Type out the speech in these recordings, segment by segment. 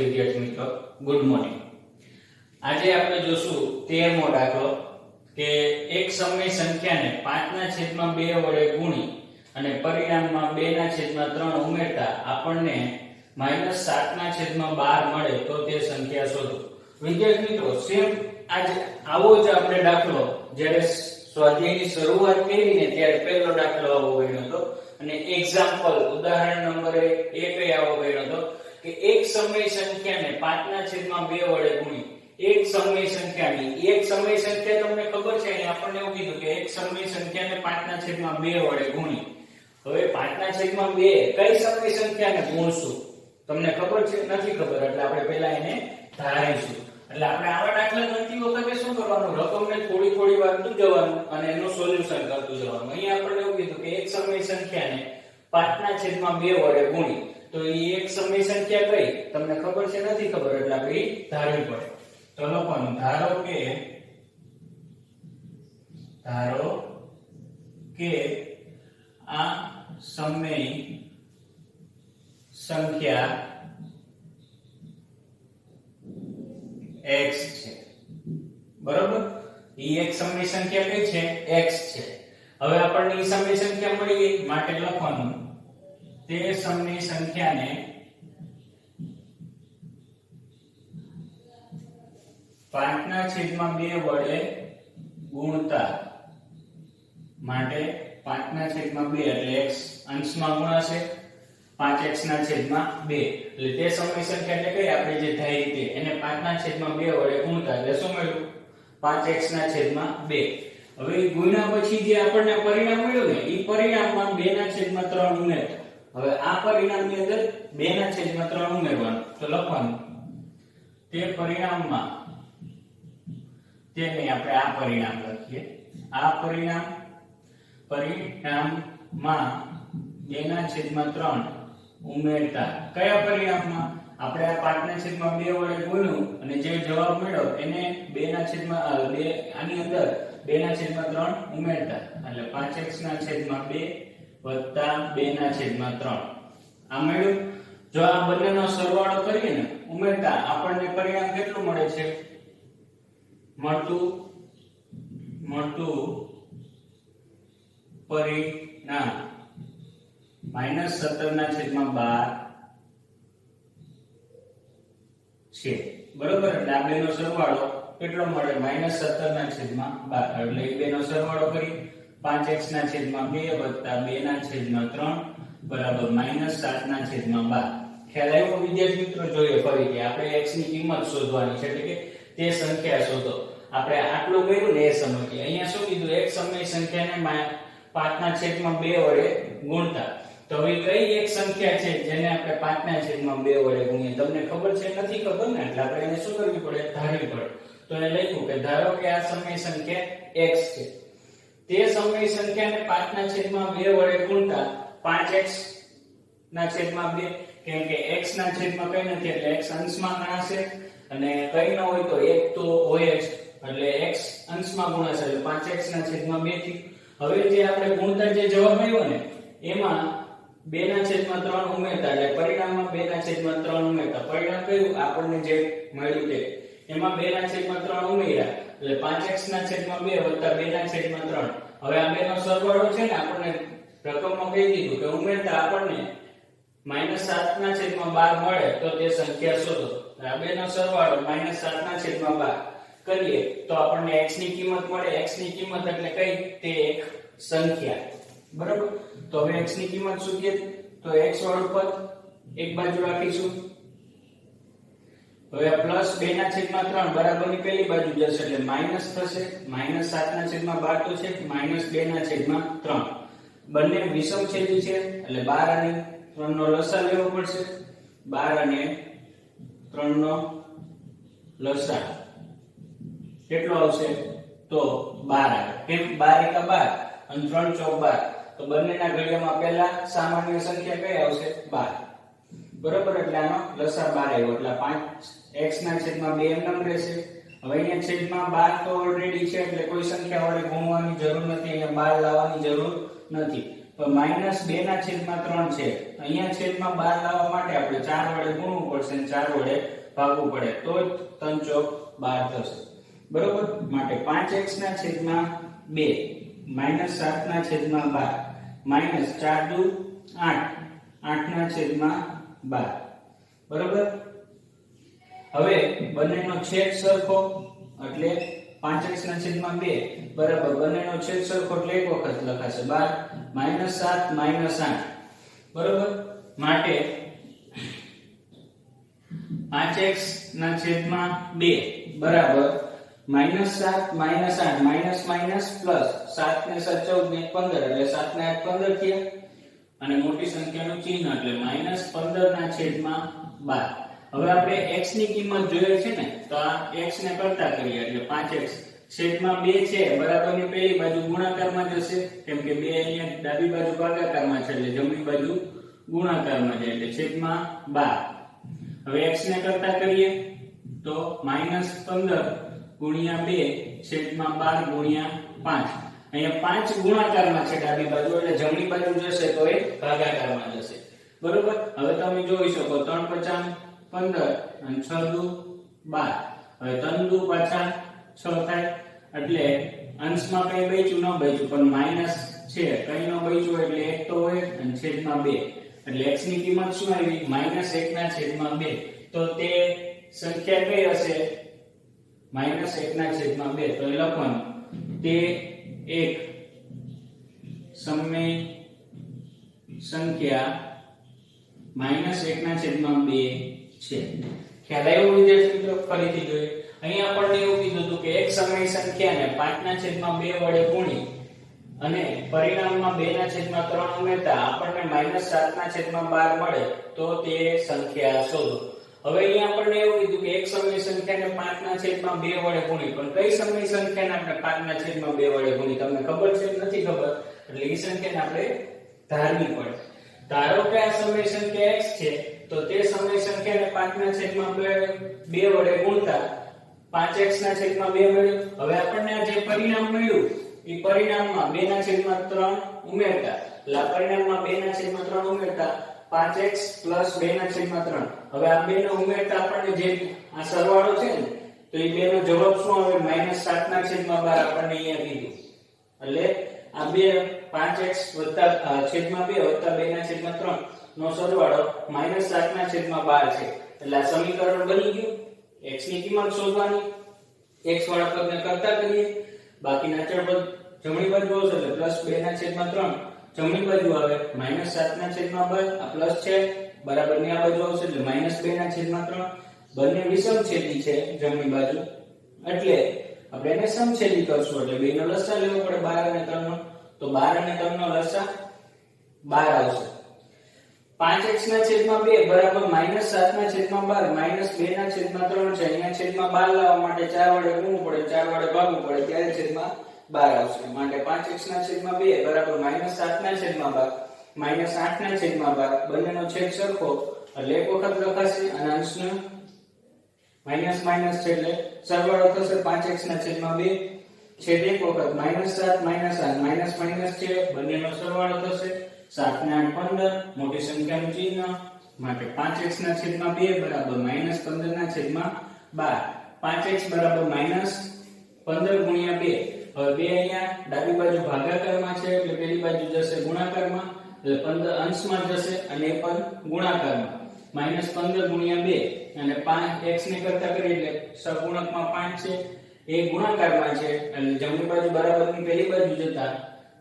વિદ્યાર્થી મિત્રો, good morning. આજે આપણે જોશું 13મો દાખલો કે એક સમય સંખ્યાને 5/2 વડે ગુણી અને પરિણામમાં 2/3 ઉમેરતા આપણને -7/12 મળે તો તે સંખ્યા શોધો. વિદ્યાર્થી મિત્રો, સેમ આજે આવો જ આપણે દાખલો જ્યારે સ્વાધ્યાયની શરૂઆત કરીને ત્યારે પહેલો દાખલો આવો ગણ્યો હતો અને એક્ઝામ્પલ ઉદાહરણ નંબર 1 આવો ગણ્યો હતો કે એક સમય સંખ્યાને 5/2 વડે ગુણી એક સમય સંખ્યા તમને ખબર છે અહીં આપણને એવું કીધું કે એક સમય સંખ્યાને 5/2 વડે ગુણી. હવે 5/2 કઈ સમય સંખ્યાને ગુણશું તમને ખબર છે? નથી ખબર એટલે આપણે પહેલા એને ધારીશું. એટલે આપણે આવા દાખલા ગણતી વખતે શું કરવાનું, રકમને થોડી વાંચતું જવાનું અને એનું સોલ્યુશન કરતું જવાનું. અહીં આપણને એવું કીધું કે એક સમય સંખ્યાને 5/2 વડે ગુણી તો એ એક સમય સંખ્યા કઈ તમને ખબર છે? નથી ખબર એટલે આપણે ધારવી પડે. તો લખવાનું ધારો કે આ સમય સંખ્યા x છે. બરોબર, ઈ એક સમય સંખ્યા કઈ છે? x છે. હવે આપણને ઈ સમય સંખ્યા મળી ગઈ માટે લખવાનું તે સમય સંખ્યાને 5/2 વડે ગુણતા માટે 5/2 એટલે x અંશમાં ગુણાશે 5x/2 એટલે તે સમય સંખ્યા એટલે કઈ આપણે જે ધારી તે એને 5/2 વડે ગુણતા એટલે શું મળ્યું? 5x/2. હવે ગુણ્યા પછી જે આપણને પરિણામ મળ્યું ને ઈ પરિણામમાં 2/3 ઉમેર. હવે આ પરિણામની અંદર 2/3 ઉમેરવાનું. તો લખવાનું તે પરિણામમાં તેને આપણે આ પરિણામ લખીએ. આ પરિણામમાં 2/3 ઉમેરતા કયા પરિણામમાં? આપણે આ 5/2 વડે ગુણ્યું અને જે જવાબ મળ્યો એને 2/2 આની અંદર 2/3 ઉમેરતા એટલે 5x/2 વત્તા 2/3 આ મળ્યું. જો આ બંનેનો સરવાળો કરીએ ને ઉમેરતા આપણને પરિણામ કેટલું મળે છે? મળતું પરિણામ -17/12 છે. બરોબર, એટલે આ બેનો સરવાળો કેટલો મળે? -17/12 એટલે એ બેનો સરવાળો કરી 5x/2 વત્તા 2/3 બરાબર -7/12. ખ્યાલ આવ્યો વિદ્યાર્થી મિત્રો? જોઈએ ફરીથી આપણે x ની કિંમત શોધવાની છે એટલે કે તે સંખ્યા શોધો. આપણે આટલું કર્યું ને એ સમજીએ. અહીંયા શું કીધું? એક સમય સંખ્યાને 5/2 વડે ગુણતા. તો હવે કઈ એક સંખ્યા છે જેને આપણે 5/2 વડે ગુણીએ? તમને ખબર છે? નથી ખબર ને એટલે આપણે એને શું કરવી પડે? ધારવી પડે. તો એ લખ્યું કે ધારો કે આ સમય સંખ્યા x છે. તે સમય સંખ્યાને 5/2 વડે ગુણતા 5x/2 કેમ કે x/2 કઈ નથી એટલે x અંશમાં ગણાશે અને કઈ ન હોય તો 1 તો હોય જ એટલે x અંશમાં ગુણાશે એટલે 5x/2 થી. હવે જે આપણે ગુણતા જે જવાબ આવ્યો ને એમાં 2/3 ઉમેરતા એટલે પરિણામમાં 2/3 ઉમેરતા પરિણામ કયું આપણને જે મળ્યું તે એમાં 2/3 ઉમેર્યા એટલે 5x/2 વત્તા 2/3. હવે આ બેનો સરવાળો છે ને આપણને રકમમાં કહી દીધું કે ઉમેરતા આપણને -7/12 મળે તો તે સંખ્યા શોધો. આ બેનો સરવાળો -7/12 કરીએ તો આપણને x ની કિંમત મળે. x ની કિંમત એટલે કઈ? તે એક સંખ્યા. બરાબર, તો હવે x ની કિંમત શું કે? તો x વાળું પદ એક બાજુ રાખીશું. હવે આ +2/3 બરાબરની પેલી બાજુ જશે એટલે માઈનસ થશે. -7/12 તો છે -2/3. બંને વિષમછેદી છે એટલે 12 અને 3 નો લસા લેવો પડશે. 12 અને 3 નો લસા કેટલો આવશે? તો 12 આવે. કેમ? 12 × 12 અને 3 × 12 તો બંનેના ઘડિયામાં પહેલા સામાન્ય સંખ્યા કઈ આવશે? 12. બરોબર, એટલે આનો લસા 12 આવ્યો એટલે 5x/2 એમ રહેશે. હવે અહીંયા છેદમાં 12 તો ઓલરેડી છે એટલે કોઈ સંખ્યા વડે ગુણવાની જરૂર નથી, અહીંયા 12 લાવવાની જરૂર નથી. તો તો -2/3 છે. અહીંયા છેદમાં 12 લાવવા માટે આપણે 4 વડે ગુણવું પડશે અને 4 વડે ભાગવું પડે તો જ 3 ચોક 12 થશે. બરોબર? માટે 5x/2 -7/12 -4 દુ 8 8/12. બરોબર? હવે બંનેનો છેદ સરખો એટલે 5x/2 બરાબર બંનેનો છેદ સરખો એટલે એક વખત લખાશે 12 -7 -8. બરોબર? માટે 5x/2 બરાબર -7 -8 માઈનસ માઈનસ પ્લસ 7 ને 7 14 ને 15 એટલે 7 ને 8 15 થયા અને મોટી સંખ્યાનું ચિહ્ન એટલે -15/12. હવે આપણે x ની કિંમત જોઈએ છે ને તો આ x ને કરતા કરીએ એટલે 5x/2 છે બરાબરની પેલી બાજુ ગુણાકારમાં જશે કેમ કે 2 અહીંયા ડાબી બાજુ ભાગાકારમાં છે એટલે જમણી બાજુ ગુણાકારમાં જાય એટલે /12. હવે x ને કરતા કરીએ તો -15 ગુણ્યા 2 છેદમાં 12 ગુણ્યા 5. અહીંયા 5 ગુણાકારમાં છે ડાબી બાજુ એટલે જમણી બાજુ જશે તો એ ભાગાકારમાં જશે. બરોબર? હવે તમે જોઈ શકો 3 × 5 = 15 અને 6 દુ 12. હવે 3 દુ પાછા 6 થાય એટલે અંશમાં કઈ બચ્યું ન બચ્યું પણ માઈનસ છે કઈ ન બચ્યું એટલે 1 તો હોય અને છેદમાં 2 એટલે x ની કિંમત શું આવી -1/2. તો તે સંખ્યા કઈ હશે -1/2. તો એ લખવાનું તે એક સમય સંખ્યા -1/2 છે. ખ્યાલ આવ્યો વિદ્યાર્થી મિત્રો? ફરીથી જોઈએ. અહીં આપણને એવું કીધું હતું કે એક સમય સંખ્યાને 5/2 વડે ગુણી અને પરિણામમાં 2/3 ઉમેરતા આપણને -7/12 મળે તો તે સંખ્યા શોધો. હવે અહીંયા આપણને એવું કીધું કે એક સમય સંખ્યાને 5/2 વડે ગુણી પણ કઈ સમય સંખ્યાને આપણે 5/2 વડે ગુણી તમને ખબર છે નથી ખબર એટલે એ સંખ્યાને આપણે ધારવી પડે. ધારો કે આ સમય સંખ્યા x છે તો તે સમય સંખ્યાને 5/2 વડે ગુણતા 5x/2 મળ્યું. હવે આપણને આ જે પરિણામ મળ્યું એ પરિણામમાં 2/3 ઉમેરતા એટલે આ પરિણામમાં 2/3 ઉમેરતા 5x + 2/3. હવે આ બે નો ઉમેરતા આપણને જે આ સરવાળો છે ને તો એ બે નો જવાબ શું આવે -7/12 આપણને અહીંયા કીધું. એટલે આ બે 5x + 2/3 નો સરવાળો -7/12 છે. એટલે આ સમીકરણ બની ગયું. x ની કિંમત શોધવાની x વાળા પદને કરતા કરીએ બાકીના અચળ પદ જમણી બાજુ આવશે એટલે +2/3 જમણી બાજુ આવે -7/12 આ પ્લસ છે બરાબરની આ બાજુ આવશે એટલે -2/3. બંને વિષમછેદી છે જમણી બાજુ એટલે આપણે એને સમછેદી કરશું એટલે બેનો લસાઅ લેવો પડે 12 અને 3 નો. તો 12 અને 3 નો લસાઅ 12 આવશે. 5x/2 બરાબર -7/12 -2/3 છે. અહીંયા છેદમાં 12 લાવવા માટે 4 વડે ગુણવું પડે 4 વડે ભાગવું પડે ત્યારે છેદમાં 12 આવશે. માટે 5x/2 બરાબર -7/12 -8/12 બંનેનો છેદ સરખો એટલે એક વખત લખાશે અને અંશનો માઈનસ માઈનસ છે એટલે સરવાળો થશે 5x/2 છેદ એક વખત -7 -8 માઈનસ માઈનસ છે બંનેનો સરવાળો થશે 7 ને 8 15 મોટી સંખ્યાનું ચિહ્ન માટે 5x/2 બરાબર -15/12. 5x બરાબર -15 ગુણ્યા 2. હવે 2 અહીંયા ડાબી બાજુ ભાગાકારમાં છે એટલે પેલી બાજુ જશે ગુણાકારમાં એટલે 15 અંશમાં જશે અને એ પણ ગુણાકારમાં -15 ગુણ્યા 2 અને 5x ને કરતા કરીએ એટલે સહગુણકમાં 5 છે એ ગુણાકારમાં છે એટલે જમણી બાજુ બરાબરની પેલી બાજુ જતા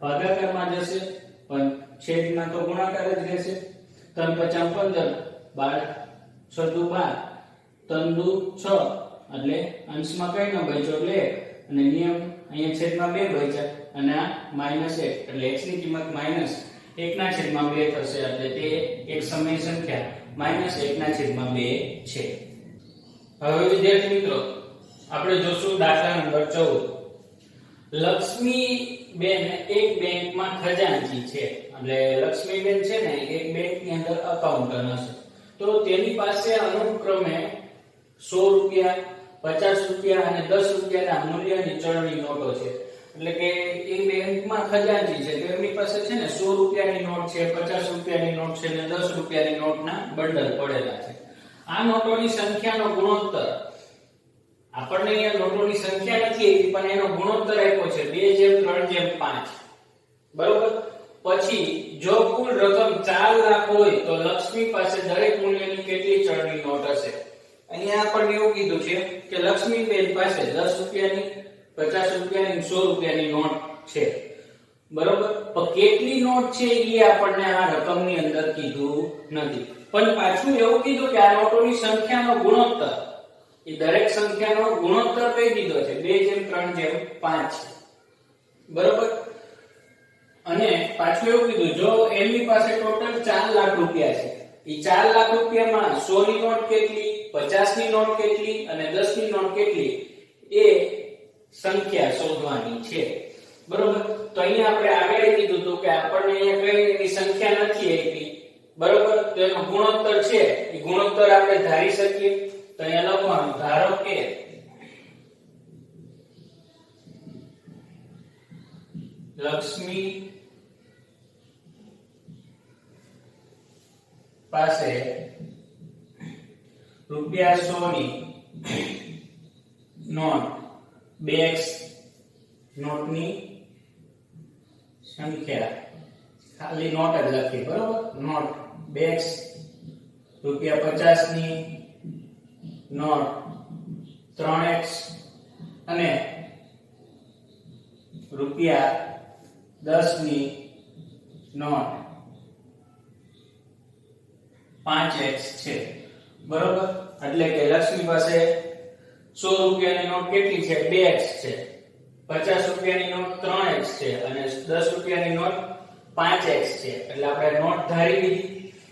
ભાગાકારમાં જશે પણ છેદમાં તો ગુણાકાર જ રહેશે. 3 × 5 = 15 6 દુ 12 3 દુ 6 એટલે અંશમાં કઈ ન બચ્યો એટલે 1 અને નિયમ અહીંયા છેદમાં 2 બચ્યા અને આ -1 એટલે x ની કિંમત -1/2 થશે એટલે તે એક સમય સંખ્યા -1/2 છે. હવે વિદ્યાર્થી મિત્રો આપણે જોશું દાખલા નંબર 14. લક્ષ્મીબેન એક બેંકમાં ખજાનચી છે એટલે લક્ષ્મીબેન છે ને એક બેંકની અંદર એકાઉન્ટન્ટ હશે તો તેની પાસે અનુક્રમે 100 રૂપિયા 50 રૂપિયા અને 10 રૂપિયાના મૂલ્યની ચલણી નોટો છે. એટલે કે એ બેંકમાં ખજાનચી છે તો એમની પાસે છે ને 100 રૂપિયાની નોટ છે, 50 રૂપિયાની નોટ છે અને 10 રૂપિયાની નોટના બંડલ પડેલા છે. આ નોટોની સંખ્યાનો ગુણોત્તર આપણને અહીંયા નોટોની સંખ્યા નથી આપી પણ એનો ગુણોત્તર આપ્યો છે 2:3:5. બરોબર. પછી જો કુલ રકમ 4 લાખ હોય તો લક્ષ્મી પાસે દરેક મૂલ્યની કેટલી ચલણી નોટ હશે? અહીંયા આપણને એવું કીધું છે કે લક્ષ્મીબેન પાસે 10 રૂપિયાની, 50 રૂપિયાની, 100 રૂપિયાની નોટ છે. બરોબર. પણ કેટલી નોટ છે એ આપણને આ રકમની અંદર કીધું નથી. પણ પાછું એવું કીધું કે આ નોટોની સંખ્યાનો ગુણોત્તર, એ દરેક સંખ્યાનો ગુણોત્તર કઈ દીધો છે 2:3:5 છે. બરોબર. અને પાછું એવું કીધું જો એમની પાસે ટોટલ 4 લાખ રૂપિયા છે, એ 4 લાખ રૂપિયામાં 100 ની નોટ કેટલી, 50 ની નોટ કેટલી અને 10 ની નોટ કેટલી એ સંખ્યા શોધવાની છે. બરોબર. તો અહીંયા આપણે આગળ કીધું હતું કે આપણને અહીંયા કઈ એની સંખ્યા નથી આપી. બરોબર. તો એનો ગુણોત્તર છે એ ગુણોત્તર આપણે ધારી શકીએ. તો અહીંયા લખવાનું ધારો કે લક્ષ્મી પાસે રૂપિયા 100 ની નોટ 2x નોટની સંખ્યા, ખાલી નોટ જ લખી. બરોબર. નોટ 2x, રૂપિયા 50 ની નોટ 3x અને રૂપિયા 10 ની નોટ 5x છે. બરોબર. એટલે કે લક્ષ્મી પાસે 100 રૂપિયાની નોટ કેટલી છે 2x છે, 50 રૂપિયાની નોટ 3x છે અને 10 રૂપિયાની નોટ 5x છે. એટલે આપણે નોટ ધારી લીધી.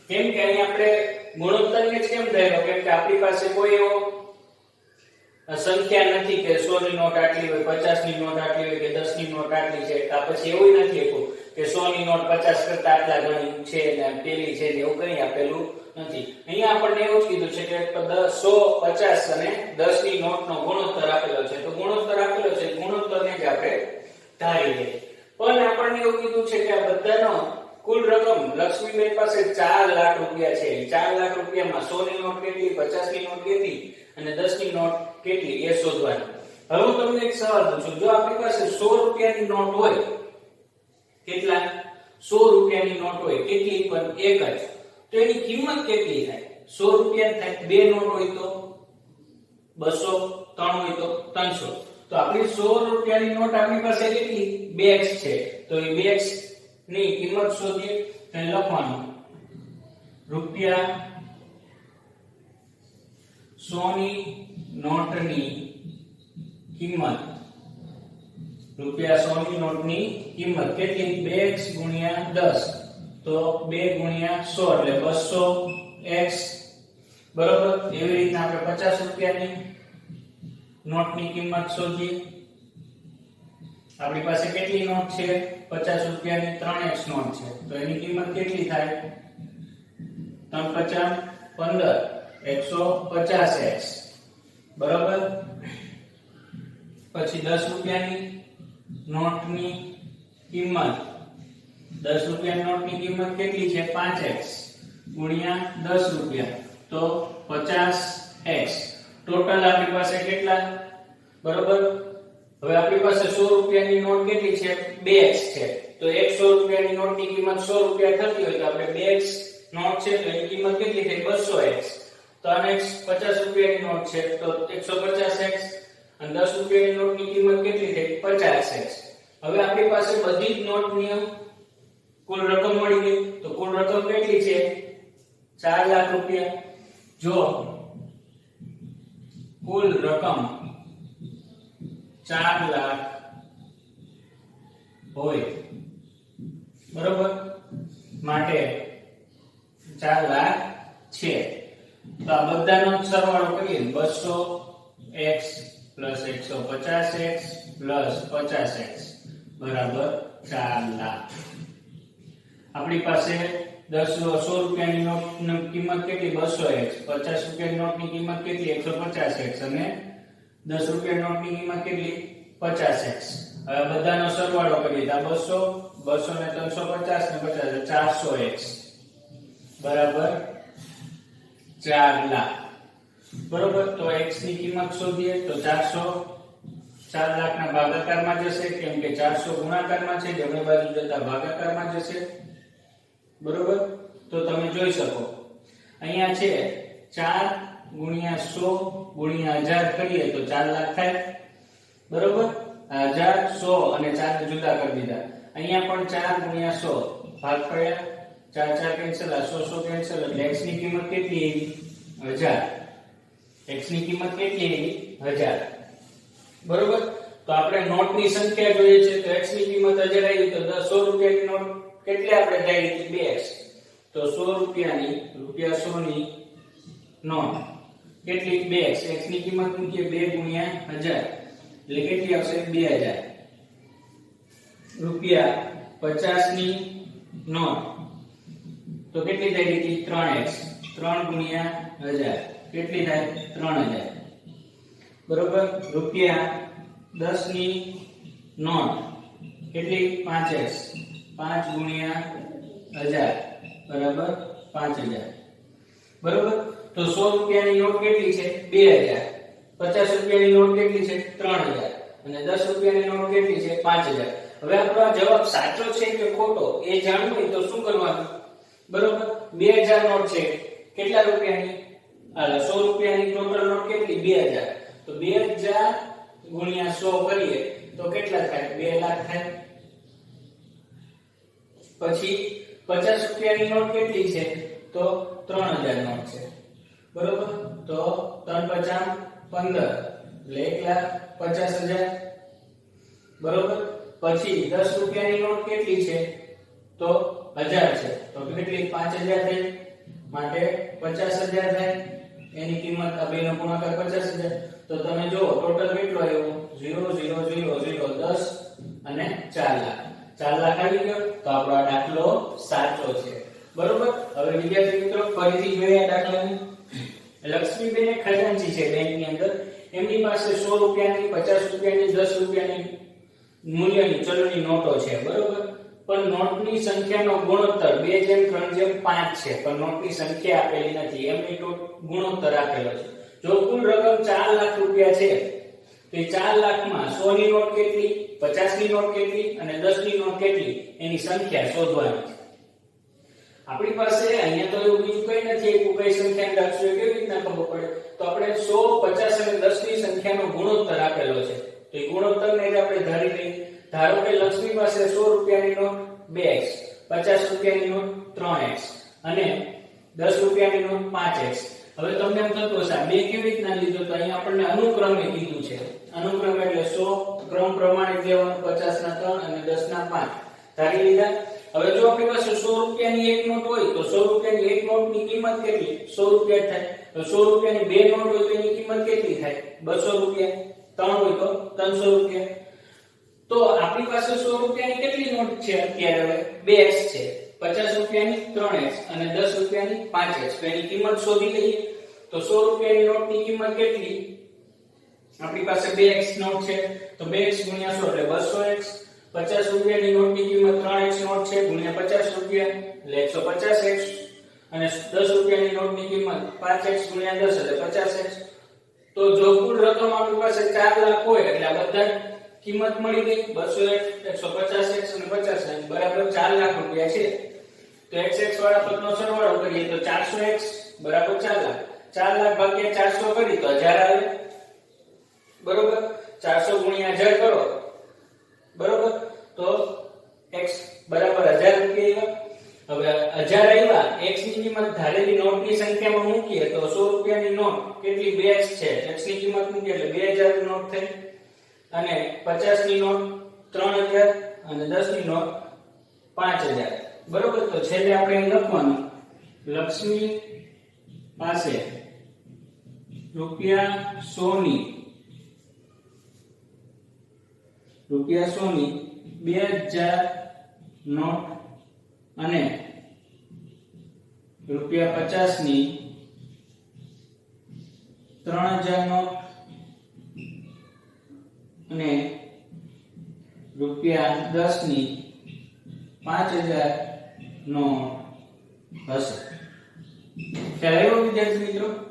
કેમ કે અહીં આપણે ગુણોત્તરને જ કેમ ધાર્યો? કેમ કે આપણી પાસે કોઈ એવો સંખ્યા નથી કે 100 ની નોટ આટલી હોય, 50 ની નોટ આટલી હોય કે 10 ની નોટ આટલી છે. આ પછી એવું નથી આપ્યું કે 100 ની નોટ 50 કરતા આટલા ગણી છે ને પેલી છે ને એવું કંઈ આપેલું નથી. અહીંયા આપણને એવું જ કીધું છે કે 100, 50 અને 10 ની નોટનો ગુણોત્તર આપેલો છે. તો ગુણોત્તર આપેલો છે, ગુણોત્તરને જ આપણે ધારી લઈએ. પણ આપણને એવું કીધું છે કે આ બધાનો કુલ રકમ લક્ષ્મીબેન પાસે 4 લાખ રૂપિયા છે. 4 લાખ રૂપિયામાં 100 ની નોટ કેટલી, 50 ની નોટ કેટલી અને 10 ની નોટ કેટલી એ શોધવાની. હવે હું તમને એક સવાલ પૂછું. જો આપણી પાસે 100 રૂપિયાની નોટ હોય, કેટલા 100 રૂપિયાની નોટ હોય, કેટલી પણ એક જ, તો એની કિંમત કેટલી થાય? 100 રૂપિયા થાય. બે નોટ હોય તો 200, 3 હોય તો 300. તો આપણી 100 રૂપિયાની નોટ આપણી પાસે કેટલી 2x છે. તો એ 2x ની કિંમત શોધીએ. તો લખવાનું રૂપિયા 100 ની નોટની કિંમત, રૂપિયા 100 ની નોટની કિંમત કેટલી 2x ગુણ્યા 10. તો 2 ગુણ્યા 100 એટલે 200x. બરોબર. એવી રીતના આપણે 50 રૂપિયાની નોટની કિંમત શોધીએ. આપણી પાસે કેટલી નોટ છે 50 રૂપિયાની 3x નોટ છે. તો એની કિંમત કેટલી થાય 3 50 150x. બરોબર. પછી 10 રૂપિયાની નોટની કિંમત, 10 રૂપિયાની નોટની કિંમત કેટલી છે 5x ગુણ્યા 10 રૂપિયા. તો 50x. ટોટલ આપણી પાસે કેટલા? બરોબર. હવે આપણી પાસે 100 રૂપિયાની નોટ કેટલી છે 2x છે. તો 100 રૂપિયાની નોટની કિંમત 100 રૂપિયા થતી હોય તો આપણે 2x નોટ છે તો એની કિંમત કેટલી થઈ 200x. તો આને 50 રૂપિયાની નોટ છે તો 150x અને 10 રૂપિયાની નોટની કિંમત કેટલી થઈ 50x. હવે આપણી પાસે બધી જ નોટની કુલ રકમ મળી ગઈ. તો કુલ રકમ કેટલી છે 4 લાખ રૂપિયા. જો કુલ રકમ 4 લાખ હોય, બરોબર, માટે 4 લાખ છે. તો આ બધાનો સરવાળો કરીએ 200x plus 150x plus 50x બરાબર 4 લાખ. આપણી પાસે 100 રૂપિયાની નોટની કિંમત કેટલી 200x, 50 રૂપિયાની નોટની કિંમત કેટલી 150x અને 10 રૂપિયાની નોટની કિંમત કેટલી 50x. હવે બધાનો સરવાળો કરીએ તો 200 200 ને 350 ને 50 400x બરાબર 4 લાખ. બરોબર, તો x ની કિંમત શોધીએ તો 400 4 લાખના ભાગાકારમાં જશે, કેમ કે 400 ગુણાકારમાં છે, જમણી બાજુ જતા ભાગાકારમાં જશે. બરોબર, તો તમે જોઈ શકો અહીંયા છે 4 ગુણ્યા 100 ગુણ્યા 1000 કરીએ તો 4 લાખ થાય. બરોબર, 1000 100 અને 4 ને જુદા કરી દીધા. અહીંયા પણ 4 ગુણ્યા 100 ભાગ પડ્યા, 4 4 કેન્સલ, 100 100 કેન્સલ, એટલે x ની કિંમત કેટલી આવી? 1000. x ની કિંમત કેટલી આવી? 1000. બરોબર, તો આપણે નોટની સંખ્યા જોઈએ છે તો x ની કિંમત 1000 આવી, તો 100 રૂપિયાની નોટ કેટલી આપણે ધારી હતી? 2x. તો 100 રૂપિયાની રૂપિયા 100 ની નોટ કેટલી? 2x. x ની કિંમત મૂકીએ 2 ગુણ્યા 1000 એટલે કેટલી આવશે? 2000. રૂપિયા 50 ની નોટ તો કેટલી થઈ ગઈ? 3x. 3 ગુણ્યા 1000 કેટલી થાય? 3000. બરોબર, રૂપિયા 10 ની નોટ કેટલી? 5x. 5 ગુણ્યા 1000 બરાબર 5000. બરોબર, તો 100 રૂપિયાની નોટ કેટલી છે? 2000. 50 રૂપિયાની નોટ કેટલી છે? 3000. અને 10 રૂપિયાની નોટ કેટલી છે? 5000. હવે આપણો આ જવાબ સાચો છે કે ખોટો એ જાણવું હોય તો શું કરવાનું? બરોબર, 2000 નોટ છે, કેટલા રૂપિયાની? 100 રૂપિયાની ટોટલ નોટ કેટલી? 2000. તો 2000 ગુણ્યા 100 કરીએ તો કેટલા થાય? 2 લાખ થાય. પછી 50 રૂપિયાની નોટ કેટલી છે? તો 3000 નોટ છે. બરોબર, તો 3 50 15 એટલે 1,50,000. બરોબર, પછી 10 રૂપિયાની નોટ કેટલી છે? તો 1000 છે, તો કેટલી? 5000 થઈ, માટે 50000 થાય. એની કિંમત આ બેનો ગુણાકાર 50000. તો તમે જો ટોટલ કેટલો આવ્યો? 0 0 0 0 10 અને 4 લાખ. 4 લાખ આવી ગયો, તો આપણો આ દાખલો સાચો છે. બરોબર, હવે વિદ્યાર્થી મિત્રો ફરીથી જોઈએ આ દાખલાને. લક્ષ્મીબેન ખજાનચી છે બેંકની અંદર, એમની પાસે 100 રૂપિયાની 50 રૂપિયાની 10 રૂપિયાની મૂલ્યની ચલણી નોટો છે. બરોબર, પણ નોટની સંખ્યાનો ગુણોત્તર 2:3:5 છે, પણ નોટની સંખ્યા આપેલી નથી, એમની ગુણોત્તર આપેલો છે. જો કુલ રકમ 4 લાખ રૂપિયા છે તો એ 4 લાખમાં 100 ની નોટ કેટલી, 50 ની નોટ કેટલી અને 10 ની નોટ કેટલી એની સંખ્યા શોધવાની છે. આપણી પાસે અહીંયા તો એવું બીજું કઈ નથી, એક કઈ સંખ્યા રાખશું એ કેવી રીતના ખબર પડે? તો આપણે 100 50 અને 10 ની સંખ્યાનો ગુણોત્તર આપેલો છે, તો એ ગુણોત્તરને જ આપણે ધારી લઈએ. ધારો કે લક્ષ્મી પાસે 100 રૂપિયાની નોટ 2x, 50 રૂપિયાની નોટ 3x અને 10 રૂપિયાની નોટ 5x. હવે તમને એમ થતું હશે બે કેવી રીતના લીધો? તો અહીંયા આપણને અનુક્રમે કીધું છે. અનુક્રમ એટલે 100 ક્રમ પ્રમાણે લેવાનું, 50 ના 3 અને 10 ના 5 ધારી લીધા. હવે જો આપણી પાસે 100 રૂપિયાની એક નોટ હોય તો 100 રૂપિયાની એક નોટની કિંમત કેટલી? 100 રૂપિયા થાય. તો 100 રૂપિયાની બે નોટ હોય તો એની કિંમત કેટલી થાય? 200 રૂપિયા. 3 હોય તો 300 રૂપિયા. તો આપણી પાસે 100 રૂપિયાની કેટલી નોટ છે અત્યારે? હવે 2x છે, 50 રૂપિયાની 3x અને 10 રૂપિયાની 5x. તો એની કિંમત શોધી લઈએ. તો 100 રૂપિયાની નોટની કિંમત કેટલી? આપણી પાસે 2x નોટ છે, તો 2x ગુણ્યા 100 એટલે 200x. 50 રૂપિયાની નોટની કિંમત 3x નોટ છે, ગુણ્યા 50 રૂપિયા એટલે 150x. અને 10 રૂપિયાની નોટની કિંમત 5x ગુણ્યા 10 એટલે 50x. તો જો કુલ રકમ આપણી પાસે 4 લાખ હોય એટલે આ બધા કિંમત મળી ગઈ. 200x 150x અને 50x બરાબર 4 લાખ રૂપિયા છે. તો x વાળા પદનો સરવાળો કરીએ તો 400x બરાબર 4 લાખ. 4 લાખ ભાગ્યા 400 કરી તો 1000 આવે. બરોબર, 400 ગુણ્યા 1000 કરો. બરોબર, તો x બરાબર 1000 રૂપિયા આવ્યા. હવે 1000 આવ્યા, x ની કિંમત ધારેલી નોટની સંખ્યામાં મૂકીએ તો 100 રૂપિયાની નોટ કેટલી? 2x છે, x ની કિંમત મૂકીએ એટલે 2000 ની નોટ થઈ. અને 50 ની નોટ 3000 અને 10 ની નોટ 5000. બરોબર, તો છેલ્લે આપણે લખવાનું લક્ષ્મી પાસે રૂપિયા 100 ની 2000 નોટ અને રૂપિયા 50 ની 3000 નોટ અને ₹10 ની 5000 નોટ હશે. ખ્યાલ આવ્યો વિદ્યાર્થી મિત્રો?